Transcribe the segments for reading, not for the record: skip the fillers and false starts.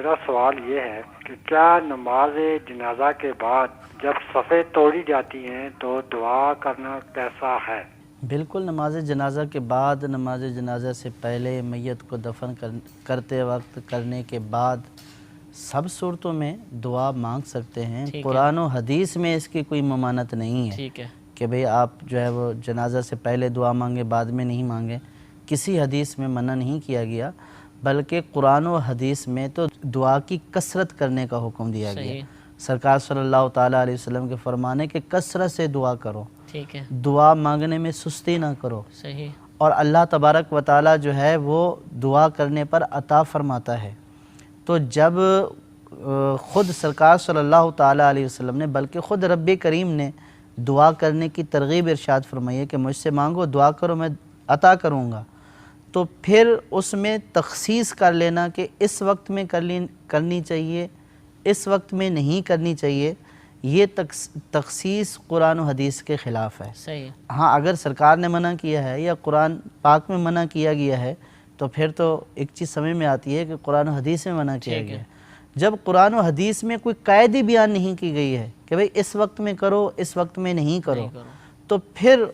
میرا سوال یہ ہے کہ کیا نماز جنازہ کے بعد جب صفیں توڑی جاتی ہیں تو دعا کرنا کیسا ہے؟ بالکل، نماز جنازہ کے بعد، نماز جنازہ سے پہلے، میت کو دفن کرتے وقت، کرنے کے بعد سب صورتوں میں دعا مانگ سکتے ہیں۔ قرآن و حدیث میں اس کی کوئی ممانعت نہیں ہے کہ بھئی آپ جو ہے وہ جنازہ سے پہلے دعا مانگیں، بعد میں نہیں مانگیں۔ کسی حدیث میں منع نہیں کیا گیا، بلکہ قرآن و حدیث میں تو دعا کی کثرت کرنے کا حکم دیا گیا۔ سرکار صلی اللہ تعالیٰ علیہ وسلم کے فرمانے کہ کثرت سے دعا کرو، دعا مانگنے میں سستی نہ کرو، اور اللہ تبارک و تعالیٰ جو ہے وہ دعا کرنے پر عطا فرماتا ہے۔ تو جب خود سرکار صلی اللہ تعالیٰ علیہ وسلم نے، بلکہ خود رب کریم نے دعا کرنے کی ترغیب ارشاد فرمائی ہے کہ مجھ سے مانگو، دعا کرو، میں عطا کروں گا، تو پھر اس میں تخصیص کر لینا کہ اس وقت میں کرنی چاہیے، اس وقت میں نہیں کرنی چاہیے، یہ تخصیص قرآن و حدیث کے خلاف ہے۔ ہاں، اگر سرکار نے منع کیا ہے یا قرآن پاک میں منع کیا گیا ہے تو پھر تو ایک چیز سمجھ میں آتی ہے کہ قرآن و حدیث میں منع کیا گیا ہے۔ جب قرآن و حدیث میں کوئی قاعدے بیان نہیں کی گئی ہے کہ بھئی اس وقت میں کرو، اس وقت میں نہیں کرو، تو پھر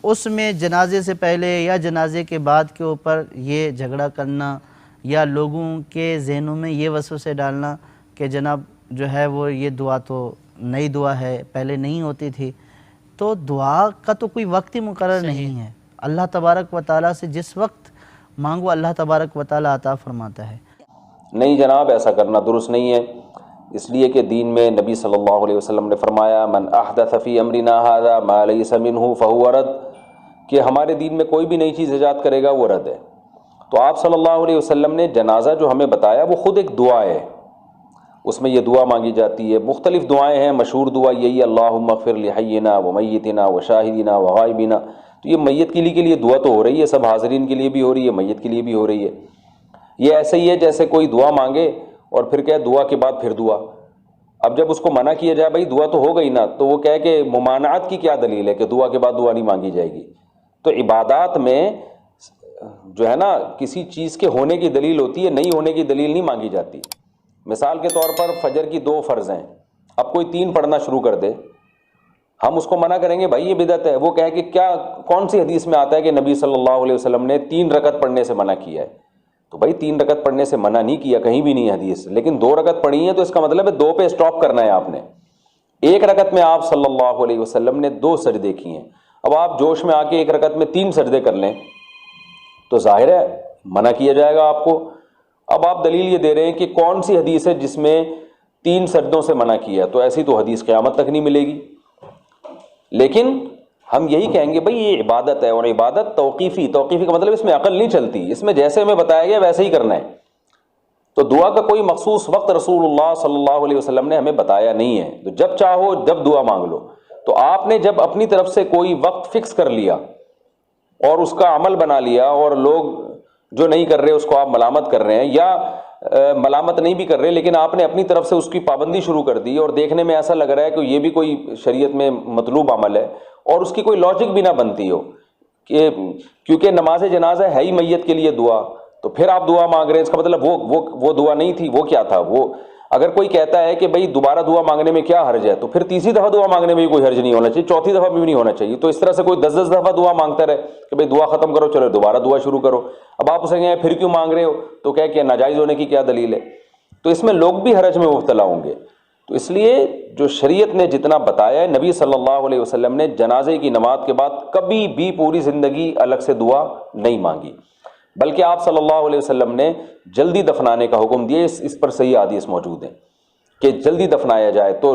اس میں جنازے سے پہلے یا جنازے کے بعد کے اوپر یہ جھگڑا کرنا یا لوگوں کے ذہنوں میں یہ وسوسے ڈالنا کہ جناب جو ہے وہ یہ دعا تو نئی دعا ہے، پہلے نہیں ہوتی تھی، تو دعا کا تو کوئی وقت ہی مقرر نہیں ہے۔ اللہ تبارک و تعالیٰ سے جس وقت مانگو اللہ تبارک و تعالیٰ عطا فرماتا ہے۔ نہیں جناب، ایسا کرنا درست نہیں ہے، اس لیے کہ دین میں نبی صلی اللہ علیہ وسلم نے فرمایا من احدث فی امرنا ھذا ما لیس منہ فہو رد، کہ ہمارے دین میں کوئی بھی نئی چیز ایجاد کرے گا وہ رد ہے۔ تو آپ صلی اللہ علیہ وسلم نے جنازہ جو ہمیں بتایا وہ خود ایک دعا ہے، اس میں یہ دعا مانگی جاتی ہے۔ مختلف دعائیں ہیں، مشہور دعا یہی اللہم اغفر لحینا ومیتنا وشاہدنا وغائبنا، تو یہ میت کے لیے دعا تو ہو رہی ہے، سب حاضرین کے لیے بھی ہو رہی ہے، میت کے لیے بھی ہو رہی ہے۔ یہ ایسے ہی ہے جیسے کوئی دعا مانگے اور پھر کہے دعا کے بعد پھر دعا۔ اب جب اس کو منع کیا جائے بھائی دعا تو ہو گئی نا، تو وہ کہے کہ ممانعت کی کیا دلیل ہے کہ دعا کے بعد دعا نہیں مانگی جائے گی؟ تو عبادات میں جو ہے نا کسی چیز کے ہونے کی دلیل ہوتی ہے، نہیں ہونے کی دلیل نہیں مانگی جاتی۔ مثال کے طور پر فجر کی 2 فرض ہیں، اب کوئی 3 پڑھنا شروع کر دے، ہم اس کو منع کریں گے بھائی یہ بدعت ہے، وہ کہے کہ کیا کون سی حدیث میں آتا ہے کہ نبی صلی اللہ علیہ وسلم نے 3 رکعت پڑھنے سے منع کیا ہے؟ تو بھائی 3 رکعت پڑھنے سے منع نہیں کیا، کہیں بھی نہیں حدیث، لیکن 2 رکعت پڑھی ہیں تو اس کا مطلب ہے 2 پہ اسٹاپ کرنا ہے آپ نے۔ 1 رکعت میں آپ صلی اللہ علیہ وسلم نے 2 سجدے کیے ہیں، اب آپ جوش میں آ کے 1 رکعت میں 3 سجدے کر لیں تو ظاہر ہے منع کیا جائے گا آپ کو۔ اب آپ دلیل یہ دے رہے ہیں کہ کون سی حدیث ہے جس میں 3 سجدوں سے منع کیا، تو ایسی تو حدیث قیامت تک نہیں ملے گی۔ لیکن ہم یہی کہیں گے بھئی یہ عبادت ہے، اور عبادت توقیفی کا مطلب اس میں عقل نہیں چلتی، اس میں جیسے ہمیں بتایا گیا ویسے ہی کرنا ہے۔ تو دعا کا کوئی مخصوص وقت رسول اللہ صلی اللہ علیہ وسلم نے ہمیں بتایا نہیں ہے، تو جب چاہو جب دعا مانگ لو۔ تو آپ نے جب اپنی طرف سے کوئی وقت فکس کر لیا اور اس کا عمل بنا لیا، اور لوگ جو نہیں کر رہے اس کو آپ ملامت کر رہے ہیں، یا ملامت نہیں بھی کر رہے لیکن آپ نے اپنی طرف سے اس کی پابندی شروع کر دی، اور دیکھنے میں ایسا لگ رہا ہے کہ یہ بھی کوئی شریعت میں مطلوب عمل ہے اور اس کی کوئی لاجک بھی نہ بنتی ہو، کہ کیونکہ نماز جنازہ ہے ہی میت کے لیے دعا، تو پھر آپ دعا مانگ رہے ہیں، اس کا مطلب وہ دعا نہیں تھی، وہ کیا تھا؟ وہ اگر کوئی کہتا ہے کہ بھئی دوبارہ دعا مانگنے میں کیا حرج ہے، تو پھر تیسری دفعہ دعا مانگنے میں بھی کوئی حرج نہیں ہونا چاہیے، چوتھی دفعہ بھی نہیں ہونا چاہیے۔ تو اس طرح سے کوئی 10 دفعہ دعا مانگتا رہے کہ بھئی دعا ختم کرو، چلو دوبارہ دعا شروع کرو، اب آپ اسے کہیں پھر کیوں مانگ رہے ہو، تو کہ ناجائز ہونے کی کیا دلیل ہے؟ تو اس میں لوگ بھی حرج میں مبتلا ہوں گے۔ تو اس لیے جو شریعت نے جتنا بتایا ہے، نبی صلی اللہ علیہ وسلم نے جنازے کی نماز کے بعد کبھی بھی پوری زندگی الگ سے دعا نہیں مانگی، بلکہ آپ صلی اللہ علیہ وسلم نے جلدی دفنانے کا حکم دیا۔ اس پر صحیح حدیث موجود ہیں کہ جلدی دفنایا جائے۔ تو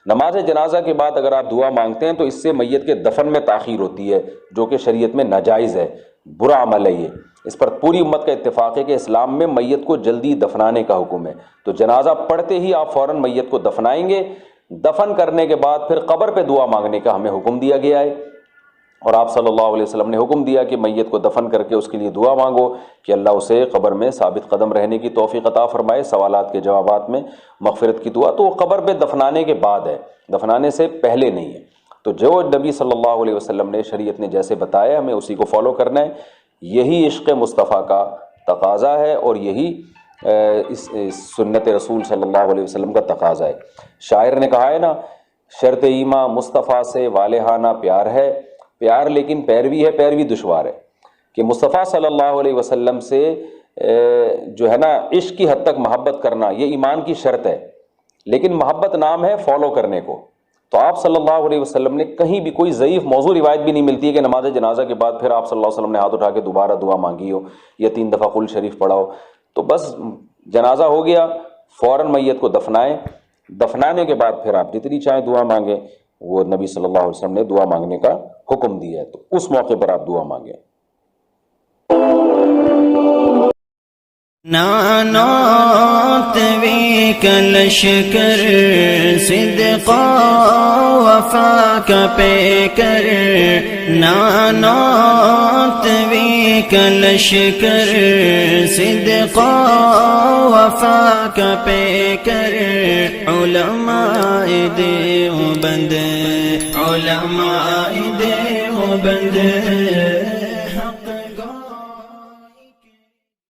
نماز جنازہ کے بعد اگر آپ دعا مانگتے ہیں تو اس سے میت کے دفن میں تاخیر ہوتی ہے، جو کہ شریعت میں ناجائز ہے، برا عمل ہے یہ۔ اس پر پوری امت کا اتفاق ہے کہ اسلام میں میت کو جلدی دفنانے کا حکم ہے۔ تو جنازہ پڑھتے ہی آپ فوراً میت کو دفنائیں گے، دفن کرنے کے بعد پھر قبر پہ دعا مانگنے کا ہمیں حکم دیا گیا ہے، اور آپ صلی اللہ علیہ وسلم نے حکم دیا کہ میت کو دفن کر کے اس کے لیے دعا مانگو کہ اللہ اسے قبر میں ثابت قدم رہنے کی توفیق عطا فرمائے، سوالات کے جوابات میں مغفرت کی دعا۔ تو وہ قبر پہ دفنانے کے بعد ہے، دفنانے سے پہلے نہیں ہے۔ تو جو نبی صلی اللہ علیہ وسلم نے شریعت نے جیسے بتایا ہمیں اسی کو فالو کرنا ہے، یہی عشق مصطفیٰ کا تقاضا ہے، اور یہی اس سنت رسول صلی اللہ علیہ وسلم کا تقاضا ہے۔ شاعر نے کہا ہے نا، شرط ایماں مصطفیٰ سے والہانہ پیار ہے، پیار لیکن پیروی ہے، پیروی دشوار ہے، کہ مصطفیٰ صلی اللہ علیہ وسلم سے جو ہے نا عشق کی حد تک محبت کرنا یہ ایمان کی شرط ہے، لیکن محبت نام ہے فالو کرنے کو۔ تو آپ صلی اللہ علیہ وسلم نے کہیں بھی کوئی ضعیف موضوع روایت بھی نہیں ملتی ہے کہ نماز جنازہ کے بعد پھر آپ صلی اللہ علیہ وسلم نے ہاتھ اٹھا کے دوبارہ دعا مانگی ہو یا 3 دفعہ قل شریف پڑھا ہو۔ تو بس جنازہ ہو گیا، فوراً میت کو دفنائیں، دفنانے کے بعد پھر آپ جتنی چاہیں دعا مانگیں، وہ نبی صلی اللہ علیہ وسلم نے دعا مانگنے کا حکم دیا ہے، تو اس موقع پر آپ دعا مانگیں۔ نانوت وی کلشکر صدقا وفا کا پیکر، نانوت وی کلشکر صدقا وفا کا پیکر، علماء دیوبند، علماء دیوبند